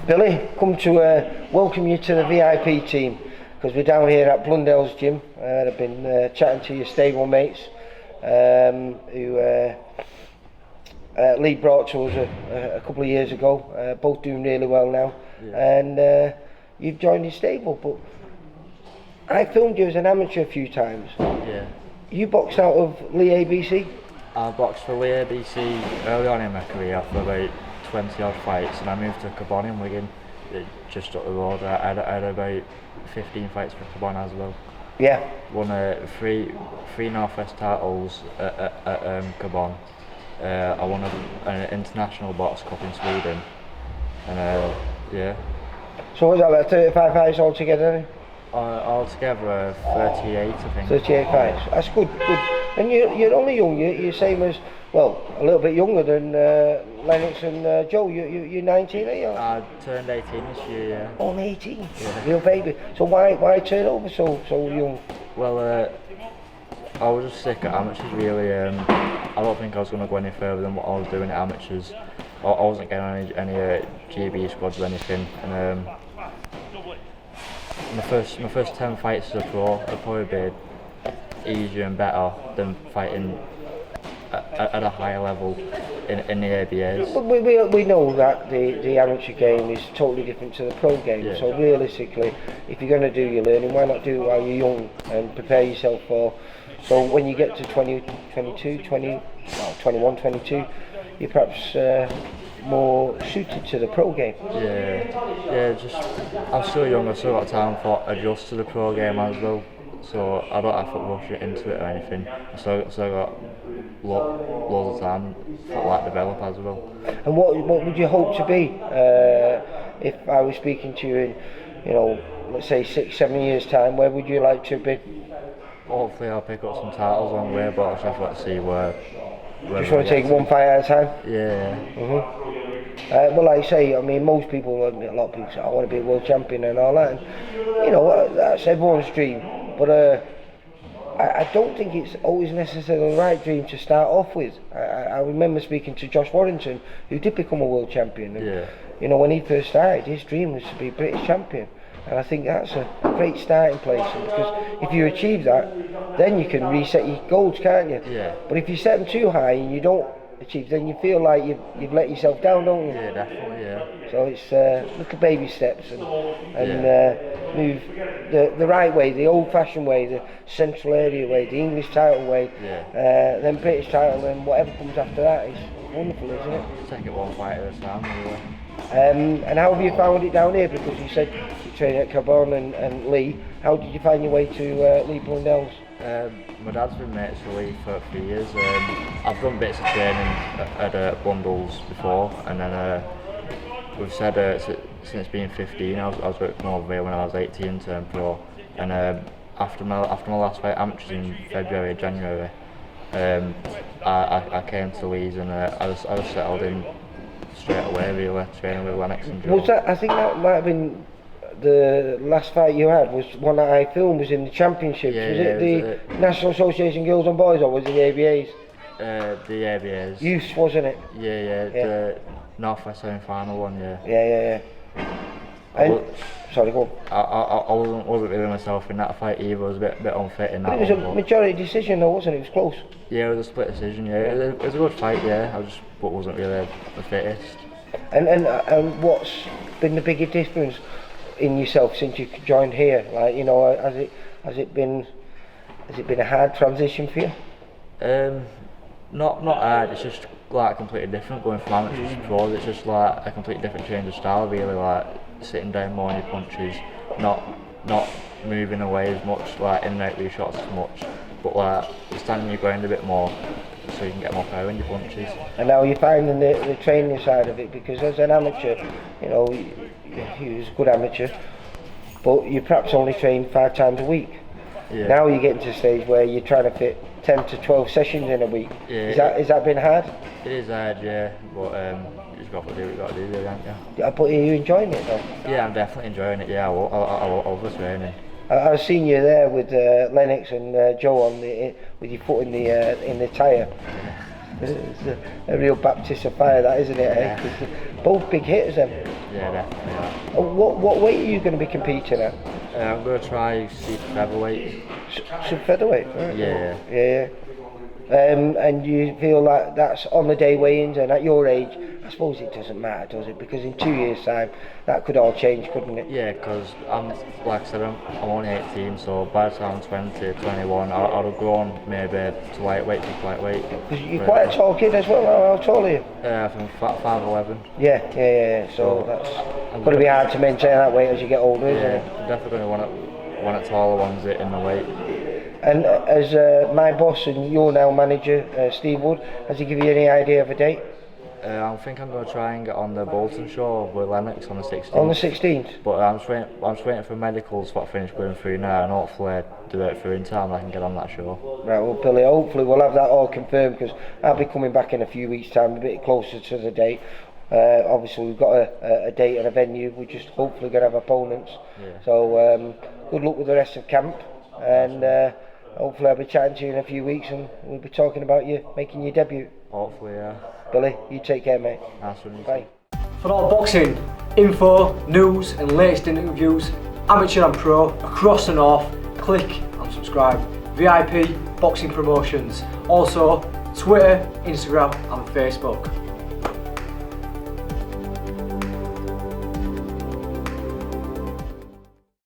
Billy, come to welcome you to the VIP team, because we're down here at Blundell's gym. I've been chatting to your stable mates who Lee brought to us a couple of years ago, both doing really well now, and you've joined his stable. But I filmed you as an amateur a few times. Yeah. You boxed out of Lee ABC? I boxed for Lee ABC early on in my career for about 20 odd fights, and I moved to Cabon in Wigan, just up the road. I had about 15 fights for Cabon as well. Yeah. Won three Northwest titles at Cabon. I won an international box cup in Sweden, and yeah. So was that like 35 fights altogether? Altogether 38, I think. 38 fights. That's good. And you're only young. You're same as, well, a little bit younger than Lennox and Joe. You're 19, are you? I turned 18 this year. Yeah. Only 18. Yeah. Real baby. So why turn over so young? Well, I was just sick at amateurs really. I don't think I was going to go any further than what I was doing at amateurs. I wasn't getting any GB squads or anything, and my first 10 fights as a pro have probably been easier and better than fighting at a higher level in the ABAs. But we know that the amateur game is totally different to the pro game. Yeah. So realistically, if you're going to do your learning, why not do it while you're young and prepare yourself for? So when you get to 20, 22, 20, well, 21, 22, you're perhaps more suited to the pro game. Yeah. Just I'm still young. I've still got time for adjust to the pro game as well. So I don't have to rush it into it or anything. I've still got loads of time to like develop as well. And what would you hope to be if I was speaking to you in, let's say 6-7 years time? Where would you like to be? Hopefully I'll pick up some titles on the way, but I just have to see where just want to take one fight at a time? Yeah. Well, like I say, I mean, most people, a lot of people say, I want to be a world champion and all that. And, that's everyone's dream. But I don't think it's always necessarily the right dream to start off with. I remember speaking to Josh Warrington, who did become a world champion. And, when he first started, his dream was to be British champion. And I think that's a great starting place. And because if you achieve that, then you can reset your goals, can't you? Yeah. But if you set them too high and you don't achieve, then you feel like you've let yourself down, don't you? Yeah, definitely, yeah. So it's little baby steps and move the right way, the old-fashioned way, the Central Area way, the English title way, then British title, and whatever comes after that is wonderful, isn't it? Take it one fight at a time, really. And how have you found it down here? Because you said you trained at Cabon and Lee. How did you find your way to Lee Blundell's? My dad's been mates with Lee for 3 years. I've done bits of training at Blundell's before, and then we've said since being 15, I was working over here when I was 18, turned pro, and after my last fight, amateurs in January, I came to Leeds, and I was settled in straight away, really, training with Lennox and Joe. Was that? I think that might have been the last fight you had. Was one that I filmed was in the championships. Yeah, was it the National Association Girls and Boys, or was it the ABAs? The ABAs. Youths, wasn't it? Yeah. The Northwest semi-final one, yeah. Yeah. And, sorry, go on. I wasn't really myself in that fight either. I was a bit unfit in that one. It was a majority decision though, wasn't it? It was close. Yeah, it was a split decision, yeah. It was a good fight, yeah. But wasn't really the fittest. And what's been the biggest difference in yourself since you joined here? Like, has it been a hard transition for you? Not hard. It's just like completely different going from amateurs to pros. It's just like a completely different change of style, really. Like sitting down more on your punches, not moving away as much, like in and out with your shots as much, but like standing your ground a bit more, so you can get more power in your punches. And now you're finding the training side of it, because as an amateur, he was a good amateur, but you perhaps only train 5 times a week. Yeah. Now you're getting to a stage where you're trying to fit 10 to 12 sessions in a week. Yeah. Is that been hard? It is hard, yeah, but you just got to do what you got to do, really, haven't you? But are you enjoying it though? Yeah, I'm definitely enjoying it. Yeah, I love the training. I've seen you there with Lennox and Joe with your foot in the tyre. It's a real baptism of fire, that, isn't it? Yeah. 'Cause both big hitters, then. Yeah, definitely. Yeah. What weight are you going to be competing at? I'm going to try Super Featherweight. Super Featherweight, right? Yeah. Yeah. And you feel like that's on the day weigh-ins, and at your age, I suppose it doesn't matter, does it? Because in 2 years' time, that could all change, couldn't it? Yeah, because like I said, I'm only 18, so by the time I'm 20, 21, I'll have grown maybe to lightweight, to lightweight. Because you're quite a tall kid as well. How tall are you? I think 5'11". Yeah. So that's going to be hard to maintain that weight as you get older, isn't it? I'm definitely going to want it taller ones in the weight. And as my boss and your now manager, Steve Wood, has he given you any idea of a date? I think I'm going to try and get on the Bolton show with Lennox on the 16th. On the 16th? But I'm just waiting for medicals to finish going through now, and hopefully do it through in time I can get on that show. Right, well Billy, hopefully we'll have that all confirmed, because I'll be coming back in a few weeks' time, a bit closer to the date. Obviously we've got a date and a venue, we're just hopefully going to have opponents. Yeah. So good luck with the rest of camp, and hopefully I'll be chatting to you in a few weeks and we'll be talking about you making your debut. Hopefully, yeah. Billy, you take care, mate. Nice one. Bye. For all boxing info, news and latest interviews, amateur and pro, across the north, click and subscribe. VIP Boxing Promotions. Also Twitter, Instagram and Facebook.